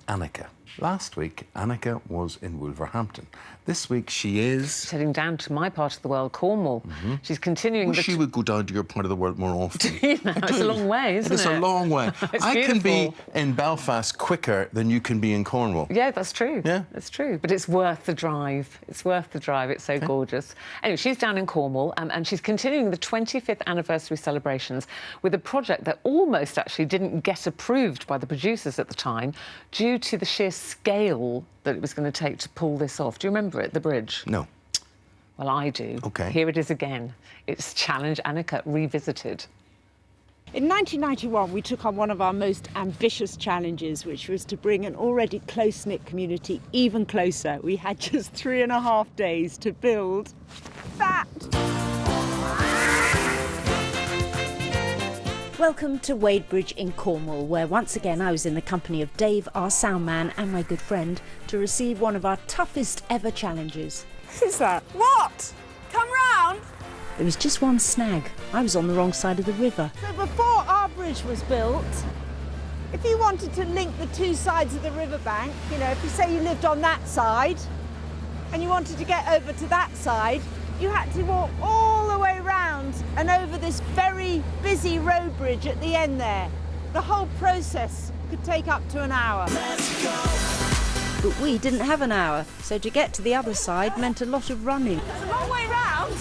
Anneka. Last week, Anneka was in Wolverhampton. This week, she is... heading down to my part of the world, Cornwall. She's continuing... Wish she would go down to your part of the world more often. You know, it's a long way, isn't it? It's a long way. It's I beautiful. can be in Belfast quicker than you can be in Cornwall. Yeah, that's true. Yeah? It's true. But it's worth the drive. It's worth the drive. It's so gorgeous. Anyway, she's down in Cornwall and she's continuing the 25th anniversary celebrations with a project that almost actually didn't get approved by the producers at the time due to the sheer scale that it was going to take to pull this off. Do you remember it, the bridge? No. Well, I do. OK. Here it is again. It's Challenge Anneka Revisited. In 1991, we took on one of our most ambitious challenges, which was to bring an already close-knit community even closer. We had just 3.5 days to build that. Welcome to Wadebridge in Cornwall, where once again I was in the company of Dave, our sound man, and my good friend, to receive one of our toughest ever challenges. Who's that? What? Come round! There was just one snag. I was on the wrong side of the river. So before our bridge was built, if you wanted to link the two sides of the riverbank, you know, if you say you lived on that side and you wanted to get over to that side, you had to walk all the way round and over this very busy road bridge at the end there. The whole process could take up to an hour. Let's go. But we didn't have an hour, so to get to the other side meant a lot of running. It's a long way round.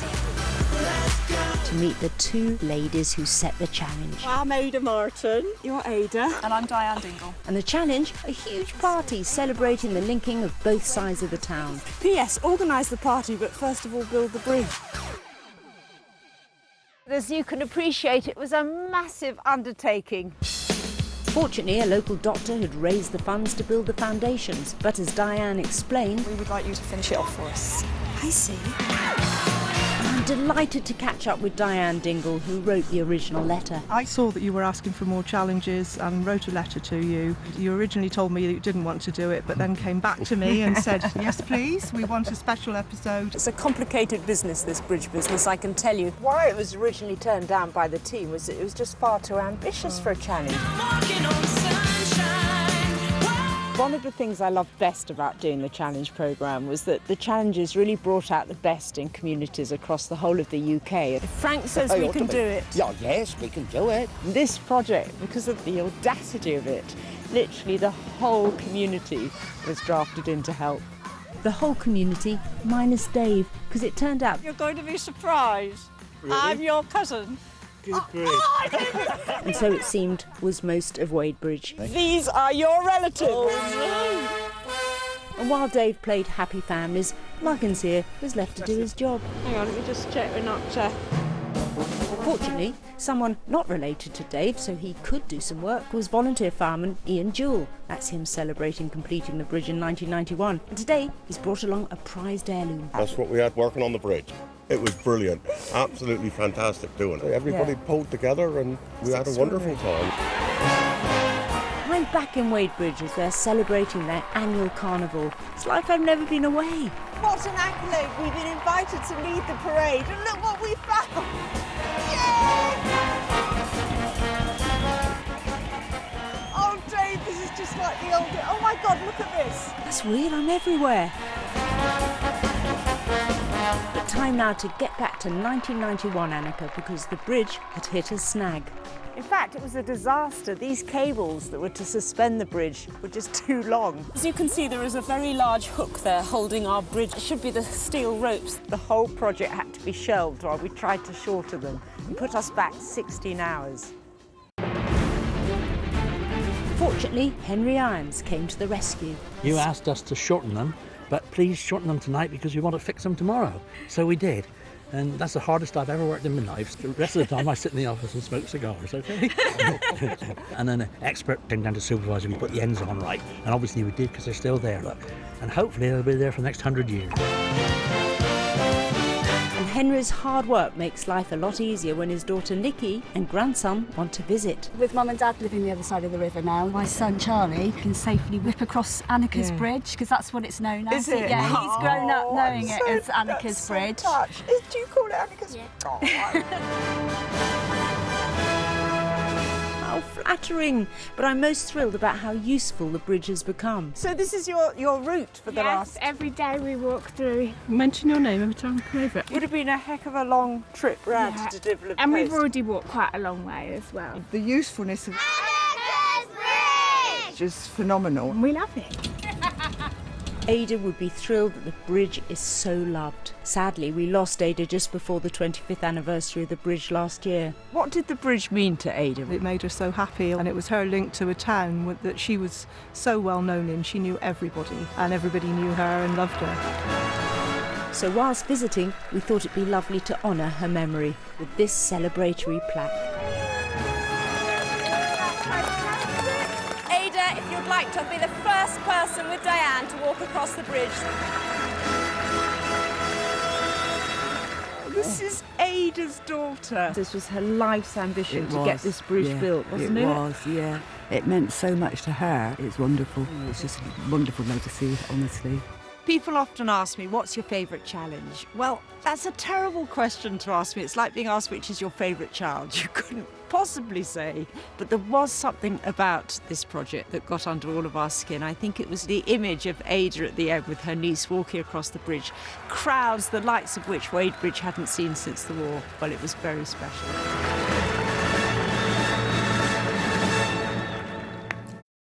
To meet the two ladies who set the challenge. I'm Ada Martin. You're Ada. And I'm Diane Dingle. And the challenge, a huge party celebrating the linking of both sides of the town. P.S. Organise the party, but first of all build the bridge. As you can appreciate, it was a massive undertaking. Fortunately, a local doctor had raised the funds to build the foundations, but as Diane explained... We would like you to finish it off for us. I see. I'm delighted to catch up with Diane Dingle, who wrote the original letter. I saw that you were asking for more challenges and wrote a letter to you. You originally told me that you didn't want to do it, but then came back to me and said, yes, please, we want a special episode. It's a complicated business, this bridge business, I can tell you. Why it was originally turned down by the team was that it was just far too ambitious for a challenge. One of the things I loved best about doing the challenge programme was that the challenges really brought out the best in communities across the whole of the UK. Frank says we can do it. Yeah, yes, we can do it. This project, because of the audacity of it, literally the whole community was drafted in to help. The whole community, minus Dave, because it turned out... You're going to be surprised. Really? I'm your cousin. Good grief. And so it seemed was most of Wadebridge. These are your relatives. Oh, no. And while Dave played happy families, Muggins here was left to do his job. Hang on, let me just check we're not... Fortunately, someone not related to Dave, so he could do some work, was volunteer fireman Ian Jewell. That's him celebrating completing the bridge in 1991. And today, he's brought along a prized heirloom. That's what we had working on the bridge. It was brilliant, absolutely fantastic doing it. Everybody pulled together and we had a wonderful time. I'm back in Wadebridge as they're celebrating their annual carnival. It's like I've never been away. What an accolade! We've been invited to lead the parade, and look what we found! Yay! Oh, Dave, this is just like the old... Oh, my God, look at this! That's weird, I'm everywhere. But time now to get back to 1991, Anneka, because the bridge had hit a snag. In fact, it was a disaster. These cables that were to suspend the bridge were just too long. As you can see, there is a very large hook there holding our bridge. It should be the steel ropes. The whole project had to be shelved while we tried to shorten them. It put us back 16 hours. Fortunately, Henry Irons came to the rescue. You asked us to shorten them, but please shorten them tonight because we want to fix them tomorrow. So we did. And that's the hardest I've ever worked in my life. The rest of the time I sit in the office and smoke cigars, OK? And then an expert came down to supervise and we put the ends on right. And obviously we did because they're still there, look. And hopefully they'll be there for the next 100 years. And Henry's hard work makes life a lot easier when his daughter Nikki and grandson want to visit. With Mum and Dad living the other side of the river now, my son Charlie can safely whip across Anneka's bridge, because that's what it's known as. Is it? Yeah, he's grown up knowing it as Anneka's so bridge. Touch. Do you call it Anneka's? Yeah. Oh, How flattering. But I'm most thrilled about how useful the bridge has become. So this is your route for the last... Yes, every day we walk through. Mention your name every time we come over. Would have been a heck of a long trip round to deliver the And we've post. already walked quite a long way as well. The usefulness of Anneka's Bridge! is phenomenal. We love it. Ada would be thrilled that the bridge is so loved. Sadly, we lost Ada just before the 25th anniversary of the bridge last year. What did the bridge mean to Ada? It made her so happy, and it was her link to a town that she was so well known in. She knew everybody, and everybody knew her and loved her. So whilst visiting, we thought it'd be lovely to honour her memory with this celebratory plaque. Ada, if you'd like to be the first person with Diane to walk across the bridge. This is Ada's daughter. This was her life's ambition to get this bridge built, wasn't it? It was, yeah. It meant so much to her. It's wonderful. It's just wonderful now to see, honestly. People often ask me, what's your favourite challenge? Well, that's a terrible question to ask me. It's like being asked which is your favourite child. You couldn't possibly say. But there was something about this project that got under all of our skin. I think it was the image of Ada at the end with her niece walking across the bridge. Crowds, the likes of which Wadebridge hadn't seen since the war. Well, it was very special.